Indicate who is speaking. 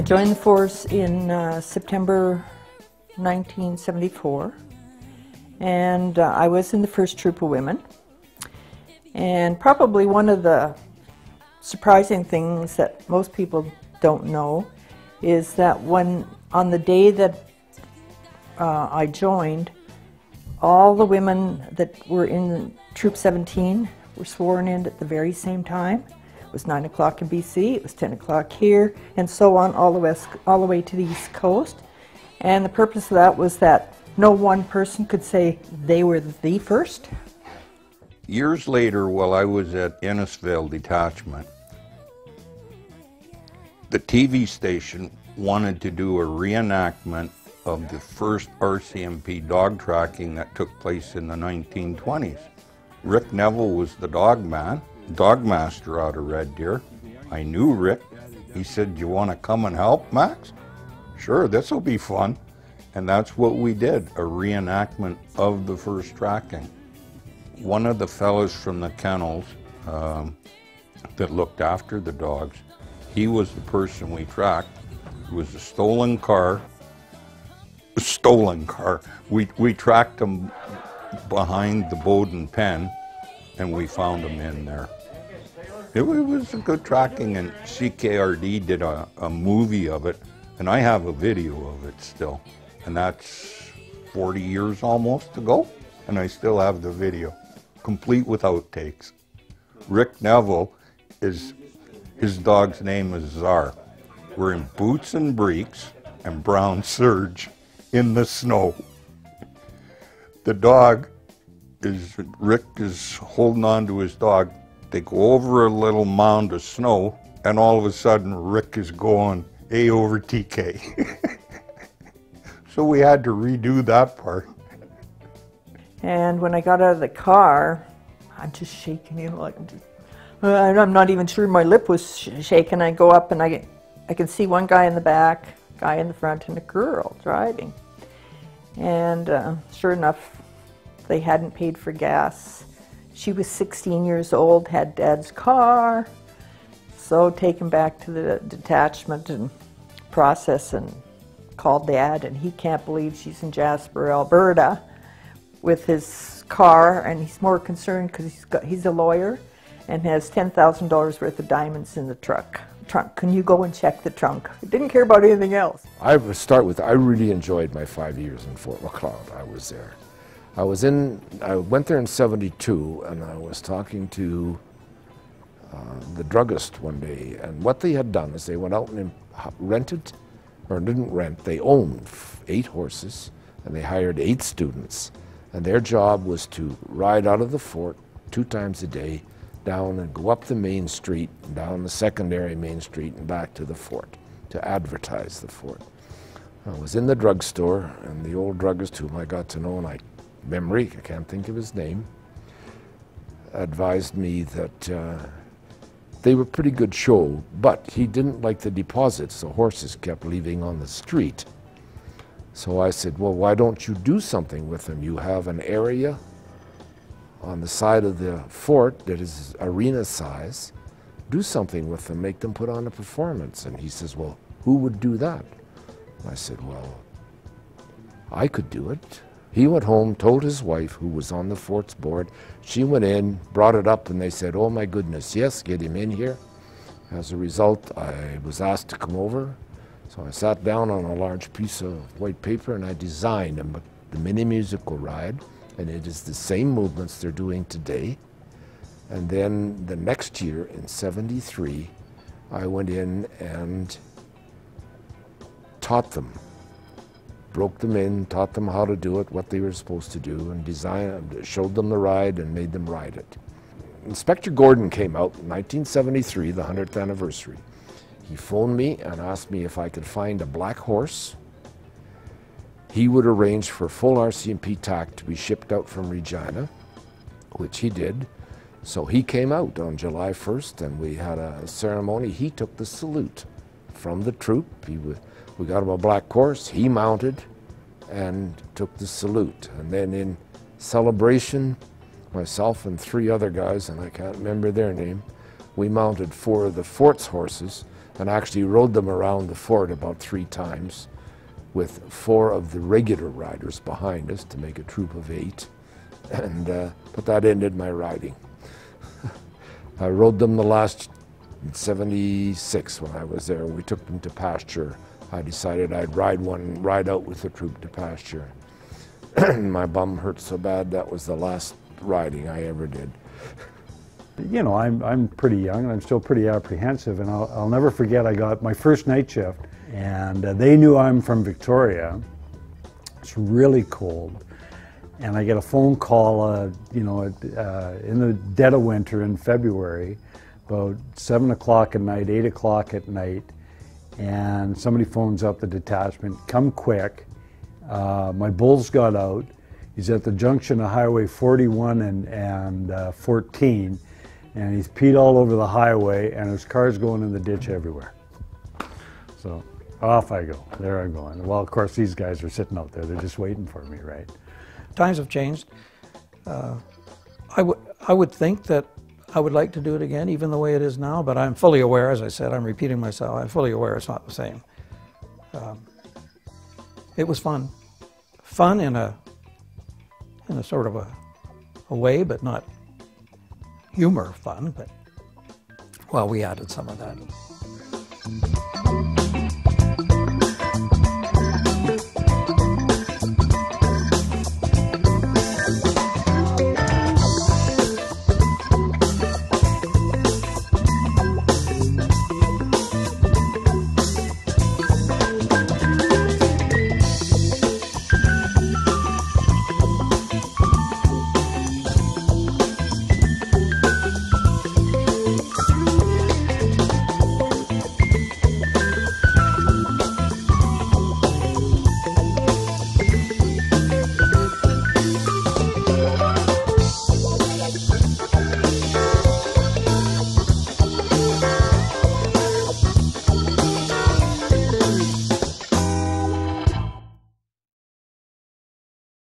Speaker 1: joined the force in September 1974, and I was in the first troop of women. And probably one of the surprising things that most people don't know is that on the day that I joined, all the women that were in Troop 17 were sworn in at the very same time. It was 9 o'clock in BC, it was 10 o'clock here, and so on all the way to the East Coast. And the purpose of that was that no one person could say they were the first.
Speaker 2: Years later, while I was at Innisfail Detachment, the TV station wanted to do a reenactment of the first RCMP dog tracking that took place in the 1920s. Rick Neville was the dog master out of Red Deer. I knew Rick. He said, "Do you want to come and help, Max?" "Sure, this will be fun." And that's what we did, a reenactment of the first tracking. One of the fellows from the kennels that looked after the dogs, he was the person we tracked. It was a stolen car. We tracked him behind the Bowden pen, and we found him in there. It was a good tracking, and CKRD did a movie of it, and I have a video of it still. And that's 40 years almost ago, and I still have the video, complete with outtakes. Rick Neville, his dog's name is Czar. We're in boots and breeks and brown serge in the snow. The dog Rick is holding on to his dog. They go over a little mound of snow, and all of a sudden Rick is going A over TK. So we had to redo that part.
Speaker 1: And when I got out of the car, I'm just shaking, like I'm not even sure my lip was shaking. I go up and I can see one guy in the back, guy in the front, and a girl driving. And sure enough, they hadn't paid for gas. She was 16 years old, had Dad's car, so taken back to the detachment and process and called Dad, and he can't believe she's in Jasper, Alberta with his car, and he's more concerned because he's a lawyer and has $10,000 worth of diamonds in the trunk. Can you go and check the trunk? He didn't care about anything else.
Speaker 3: I would start with, I really enjoyed my 5 years in Fort Macleod. I was there. I went there in '72, and I was talking to the druggist one day, and what they had done is they went out and rented, or didn't rent, they owned 8 horses, and they hired 8 students, and their job was to ride out of the fort 2 times a day, down and go up the main street, down the secondary main street, and back to the fort to advertise the fort. I was in the drugstore, and the old druggist whom I got to know, and I can't think of his name, advised me that they were pretty good show, but he didn't like the deposits the horses kept leaving on the street. So I said, well, why don't you do something with them? You have an area on the side of the fort that is arena size. Do something with them, make them put on a performance. And he says, well, who would do that? I said, well, I could do it. He went home, told his wife, who was on the fort's board. She went in, brought it up, and they said, oh my goodness, yes, get him in here. As a result, I was asked to come over. So I sat down on a large piece of white paper and I designed the mini musical ride, and it is the same movements they're doing today. And then the next year, in '73, I went in and taught them. Broke them in, taught them how to do it, what they were supposed to do, and showed them the ride and made them ride it. Inspector Gordon came out in 1973, the 100th anniversary. He phoned me and asked me if I could find a black horse. He would arrange for full RCMP tack to be shipped out from Regina, which he did. So he came out on July 1st, and we had a ceremony. He took the salute from the troop. We got him a black horse, he mounted and took the salute. And then in celebration, myself and 3 other guys, and I can't remember their name, we mounted 4 of the fort's horses, and actually rode them around the fort about 3 times with 4 of the regular riders behind us to make a troop of 8. And, but that ended my riding. I rode them the last in 76 when I was there. We took them to pasture. I decided I'd ride out with the troop to pasture. My bum hurt so bad, that was the last riding I ever did.
Speaker 4: You know, I'm pretty young and I'm still pretty apprehensive, and I'll never forget I got my first night shift, and they knew I'm from Victoria. It's really cold, and I get a phone call, you know, in the dead of winter in February, about 7 o'clock at night, 8 o'clock at night, and somebody phones up the detachment, come quick. My bull's got out. He's at the junction of Highway 41 and 14, and he's peed all over the highway, and his car's going in the ditch everywhere. So off I go. There I go. And well, of course, these guys are sitting out there. They're just waiting for me, right?
Speaker 5: Times have changed. I would think that I would like to do it again, even the way it is now, but I'm fully aware, as I said, I'm repeating myself, I'm fully aware it's not the same. It was fun. Fun in a sort of a way, but not humor fun, but well, we added some of that.